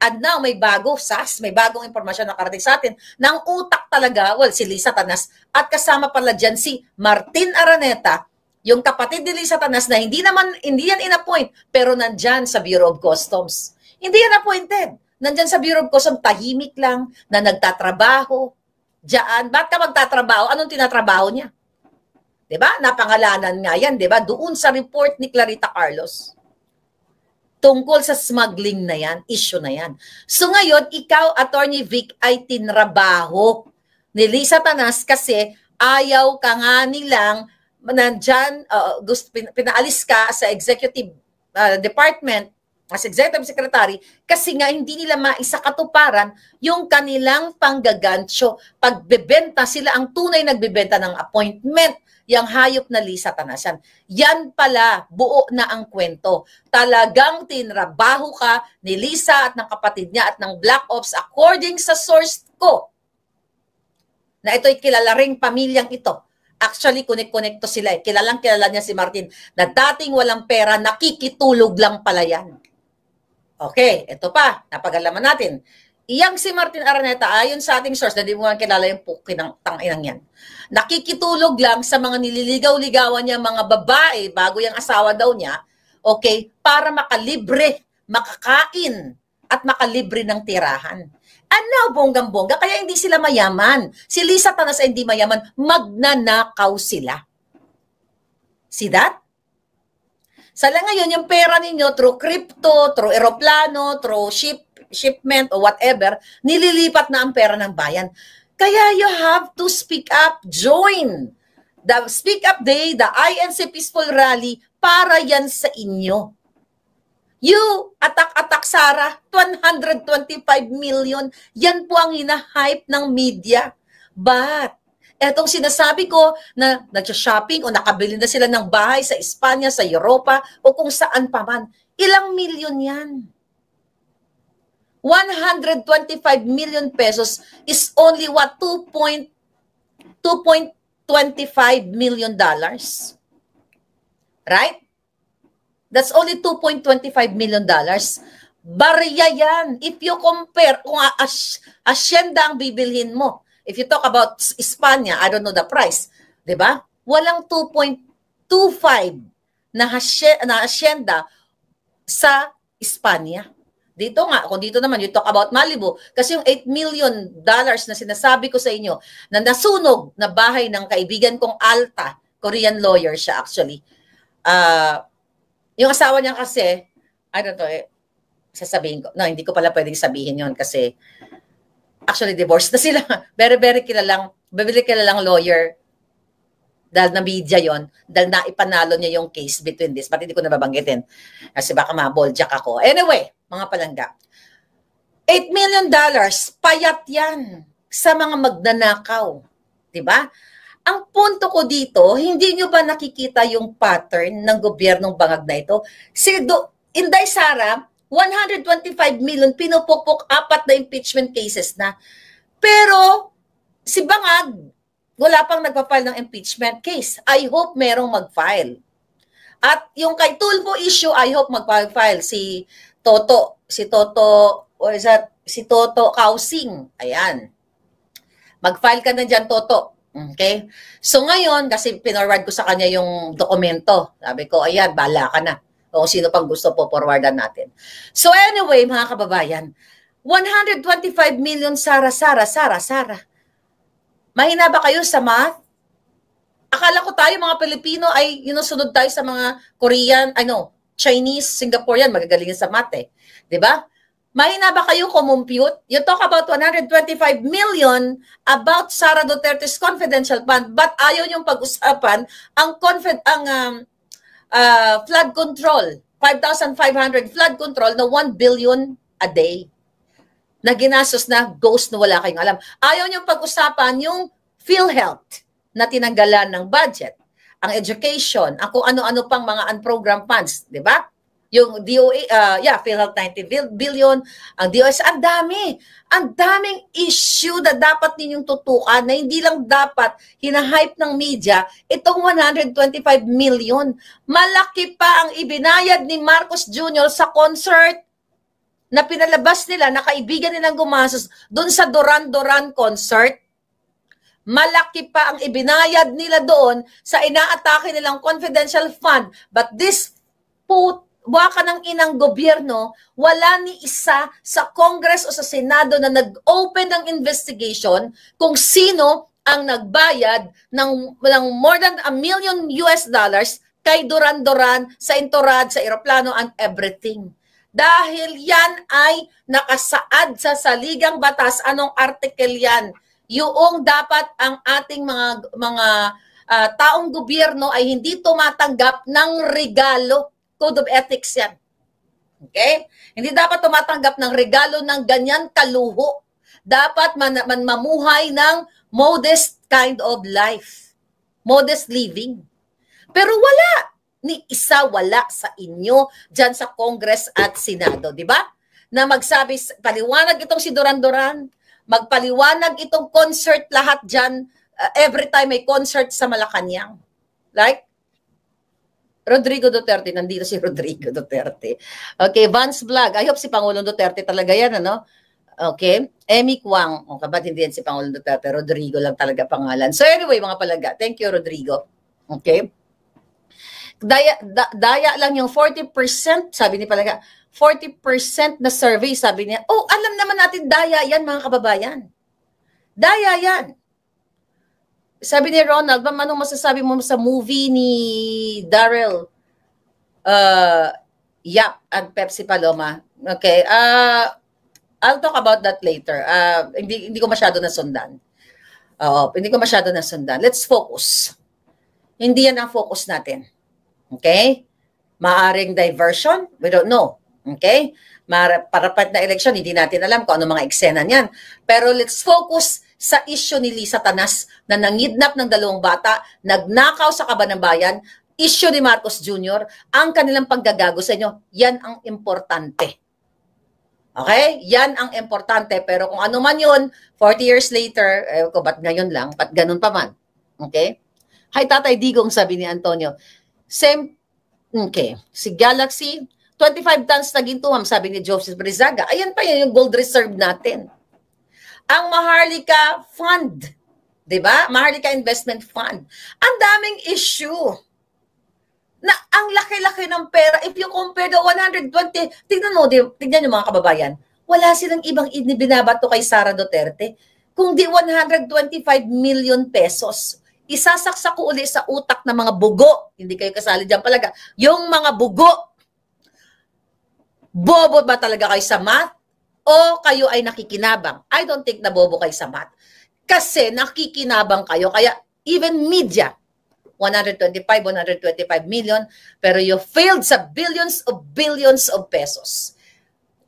And now, may bago, SAS, may bagong impormasyon na karating sa atin, na ang utak talaga, well, si Lisa Tanas, at kasama pala dyan si Martin Araneta, yung kapatid ni Lisa Tanas na hindi yan in-appoint, pero nandyan sa Bureau of Customs. Hindi yan appointed. Nandyan sa Bureau of Customs, tahimik lang, na nagtatrabaho. Diyan, ba't ka magtatrabaho? Anong tinatrabaho niya? Diba? Napangalanan nga yan, diba? Doon sa report ni Clarita Carlos. Tungkol sa smuggling na yan, issue na yan. So ngayon, ikaw, Attorney Vic, ay tinrabaho ni Lisa Tanas kasi ayaw ka nga nilang nandyan, pinaalis ka sa executive department as executive secretary kasi nga hindi nila maisakatuparan yung kanilang panggagancho. Pagbebenta, sila ang tunay nagbebenta ng appointment, yung hayop na Lisa Tanas yan. Yan pala, buo na ang kwento. Talagang tinrabaho ka ni Lisa at ng kapatid niya at ng Black Ops according sa source ko na ito'y kilala ring pamilyang ito. Actually, connect to sila. Kilala niya si Martin na dating walang pera, nakikitulog lang pala yan. Okay, ito pa, napagalaman natin. Iyang si Martin Araneta, ayon sa ating source, na di mo nga kilala yung pukin ng tanginang yan. Nakikitulog lang sa mga nililigaw-ligawan niya, mga babae, bago yung asawa daw niya, okay, para makalibre, makakain, at makalibre ng tirahan. Ano, bonggang-bongga, kaya hindi sila mayaman. Si Lisa Tanas ay hindi mayaman, magnanakaw sila. See that? Sala ngayon, yung pera ninyo through crypto, through aeroplano, through shipment or whatever, nililipat na ang pera ng bayan. Kaya you have to speak up, join the Speak Up Day, the INC Peaceful Rally, para yan sa inyo. You, atak-atak Sara, 125 million, yan po ang hina-hype ng media. But, etong sinasabi ko na nag-shopping o nakabili na sila ng bahay sa Espanya, sa Europa, o kung saan pa man, ilang milyon yan? 125 million pesos is only what? 2.25 million dollars. Right? That's only 2.25 million dollars. Barya yan. If you compare, kung asyenda ang bibilhin mo, if you talk about Espanya, I don't know the price, di ba? Walang 2.25 na asyenda sa Espanya. Dito nga, kung dito naman, you talk about Malibu, kasi yung $8 million na sinasabi ko sa inyo, na nasunog na bahay ng kaibigan kong Alta, Korean lawyer siya actually. Yung asawa niya kasi, I don't know, sasabihin ko, no, hindi ko pala pwedeng sabihin yon kasi actually divorced na sila. Very kilalang lawyer. Dahil na media yon, dahil naipanalo niya yung case between this, but hindi ko nababanggitin. Kasi baka maboljak ako. Anyway, mga palangga, $8 million, payat yan sa mga magnanakaw. Diba? Ang punto ko dito, hindi nyo ba nakikita yung pattern ng gobyernong bangag na ito? Inday Sara, 125 million, pinupukpok 4 na impeachment cases na. Pero, si Bangag, wala pang nagpa-file ng impeachment case. I hope merong mag-file. At yung kay Tulfo issue, I hope mag-file si Toto Kausing. Ayan. Mag-file ka na dyan, Toto. Okay? So ngayon, kasi pinorward ko sa kanya yung dokumento. Sabi ko, ayan, bala ka na. O sino pang gusto po, forwardan natin. So anyway, mga kababayan, 125 million, Sara. Mahina ba kayo sa math? Akala ko tayo mga Pilipino ay sunod tayo sa mga Korean, Chinese, Singaporean, magagaling sa math eh. 'Di ba? Mahina ba kayo kumumpute? You talk about 125 million about Sara Duterte's confidential fund, but ayaw niyong pag-usapan ang flood control, 5,500 flood control na 1 billion a day. Na ginastos na ghost na wala kayong alam. Ayaw niyong pag-usapan yung PhilHealth na tinanggalan ng budget, ang education, ang kung ano-ano pang mga unprogrammed funds, di ba? Yung DOA, PhilHealth 90 billion, ang DOS, ang daming issue na dapat ninyong tutukan na hindi lang dapat hinahype ng media, itong 125 million. Malaki pa ang ibinayad ni Marcos Jr. sa concert na pinalabas nila na kaibigan nilang gumastos doon sa Duran Duran concert, malaki pa ang ibinayad nila doon sa inaatake nilang confidential fund. But this waka ng inang gobyerno, wala ni isa sa Congress o sa Senado na nag-open ng investigation kung sino ang nagbayad ng more than $1 million kay Duran Duran sa entourage, sa eroplano and everything. Dahil yan ay nakasaad sa saligang batas. Anong article yan? Yung dapat ang ating mga taong gobyerno ay hindi tumatanggap ng regalo. Code of Ethics yan. Okay? Hindi dapat tumatanggap ng regalo ng ganyan kaluho. Dapat mamuhay ng modest kind of life. Modest living. Pero wala. Ni isa wala sa inyo dyan sa Congress at Senado, di ba? Na magsabi, paliwanag itong si Duran Duran, magpaliwanag itong concert lahat dyan, every time may concert sa Malacanang. Like, Rodrigo Duterte, nandito si Rodrigo Duterte. Okay, Vance Vlog, I hope si Pangulong Duterte talaga yan, ano? Okay, Emmy Kwang, okay, ba't hindi yan si Pangulong Duterte? Rodrigo lang talaga pangalan. So anyway, mga palaga, thank you Rodrigo. Okay? Daya lang yung 40%, sabi ni palaga, 40% na survey, sabi niya, oh, alam naman natin daya yan, mga kababayan. Daya yan. Sabi ni Ronald, anong masasabi mo sa movie ni Daryl Yap at Pepsi Paloma? Okay, I'll talk about that later. Hindi ko masyado nasundan. Hindi ko masyado nasundan. Let's focus. Hindi yan ang focus natin. Okay? Maaring diversion, we don't know. Okay? Parapat na election, hindi natin alam kung ano mga eksena niyan. Pero let's focus sa issue ni Lisa Tanas na nangidnap ng 2 bata, nagnakaw sa Kaban ng Bayan, issue ni Marcos Jr., ang kanilang paggagago sa inyo, yan ang importante. Okay? Yan ang importante. Pero kung ano man yun, 40 years later, ko ba't ngayon lang, ba't ganun pa man? Okay? Hi, Tatay Digong, sabi ni Antonio. Same, okay. Si Galaxy, 25 tons na gintuham, sabi ni Joseph Brizaga. Ayan pa yan, yung gold reserve natin. Ang Maharlika Fund, di ba? Maharlika Investment Fund. Ang daming issue. Na ang laki-laki ng pera. If you compare the 120, tignan nyo mga kababayan, wala silang ibang binabato kay Sara Duterte, kundi 125 million pesos. Isasaksak ko uli sa utak ng mga bugo. Hindi kayo kasali dyan palaga. Yung mga bugo, bobo ba talaga kayo sa math? O kayo ay nakikinabang? I don't think na bobo kayo sa math. Kasi nakikinabang kayo. Kaya even media, 125 million, pero you failed sa billions of pesos.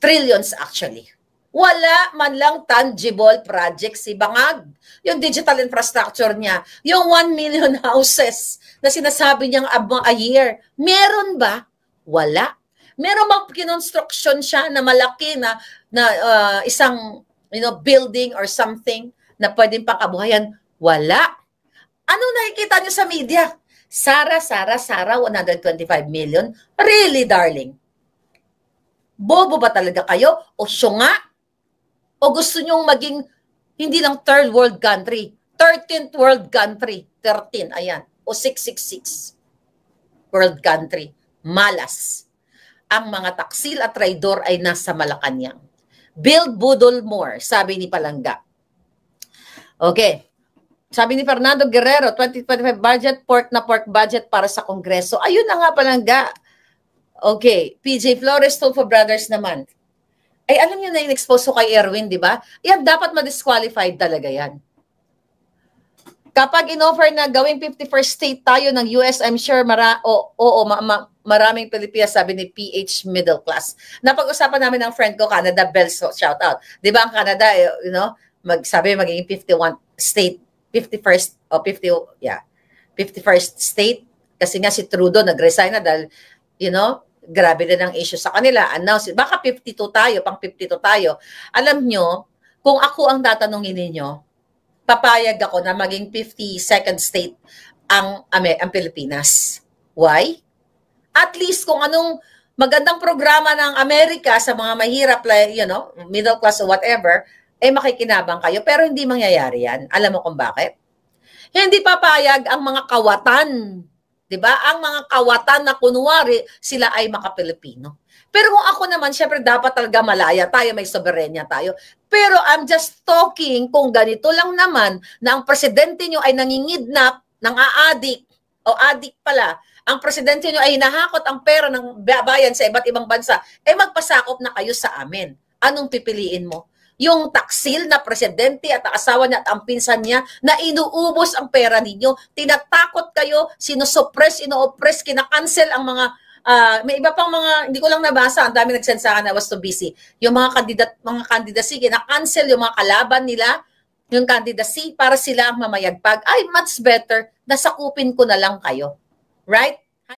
Trillions actually. Wala man lang tangible project si Bangag. Yung digital infrastructure niya, yung 1 million houses na sinasabi niyang a year, meron ba? Wala. Meron bang kinonstruction siya na malaki na isang building or something na pwedeng pakabuhayan? Wala. Ano nakikita niyo sa media? Sara, 125 million? Really, darling? Bobo ba talaga kayo? O syunga? O gusto nyong maging hindi lang third world country, 13th world country, 13, ayan, o 666 world country, malas. Ang mga taksil at traidor ay nasa Malacanang. Build budol more, sabi ni Palangga. Okay. Sabi ni Fernando Guerrero, 2025 budget, pork budget para sa Kongreso. Ayun na nga Palangga. Okay. PJ Flores, Tulfo Brothers naman. Ay, alam niyo na in-expose ko kay Erwin, di ba? Yan, dapat ma-disqualified talaga yan. Kapag in-offer na gawing 51st state tayo ng US, I'm sure maraming Pilipinas, sabi ni PH Middle Class. Napag-usapan namin ng friend ko, Canada Bells, shout out. Di ba ang Canada, sabi magiging 51 state, 51st, 51st state. Kasi nga si Trudeau nag-resign na dahil, grabe din ang issue sa kanila. Announce, baka 52 tayo, pang 52 tayo. Alam nyo, kung ako ang tatanungin ninyo, papayag ako na maging 52nd state ang Pilipinas. Why? At least kung anong magandang programa ng Amerika sa mga mahirap, middle class or whatever, makikinabang kayo. Pero hindi mangyayari yan. Alam mo kung bakit? Hindi papayag ang mga kawatan. 'Di ba? Ang mga kawatan na kunwari sila ay maka-Pilipino. Pero kung ako naman, syempre dapat talaga malaya tayo, may soberenya tayo. Pero I'm just talking kung ganito lang naman na ang presidente nyo ay nangingidnap, ng aadik, o adik pala, ang presidente nyo ay hinahakot ang pera ng bayan sa iba't ibang bansa, magpasakop na kayo sa amin. Anong pipiliin mo? Yung taksil na presidente at asawa niya at ang pinsan niya na inuubos ang pera ninyo, tinatakot kayo, sinusuppress, ino-oppress, kinakancel ang mga may iba pang mga, hindi ko lang nabasa, ang dami nagsend sa akin, I was too busy. Yung mga candidacy, kinakancel yung mga kalaban nila, yung candidacy, para sila ang mamayagpag. Ay, much better, nasakupin ko na lang kayo. Right?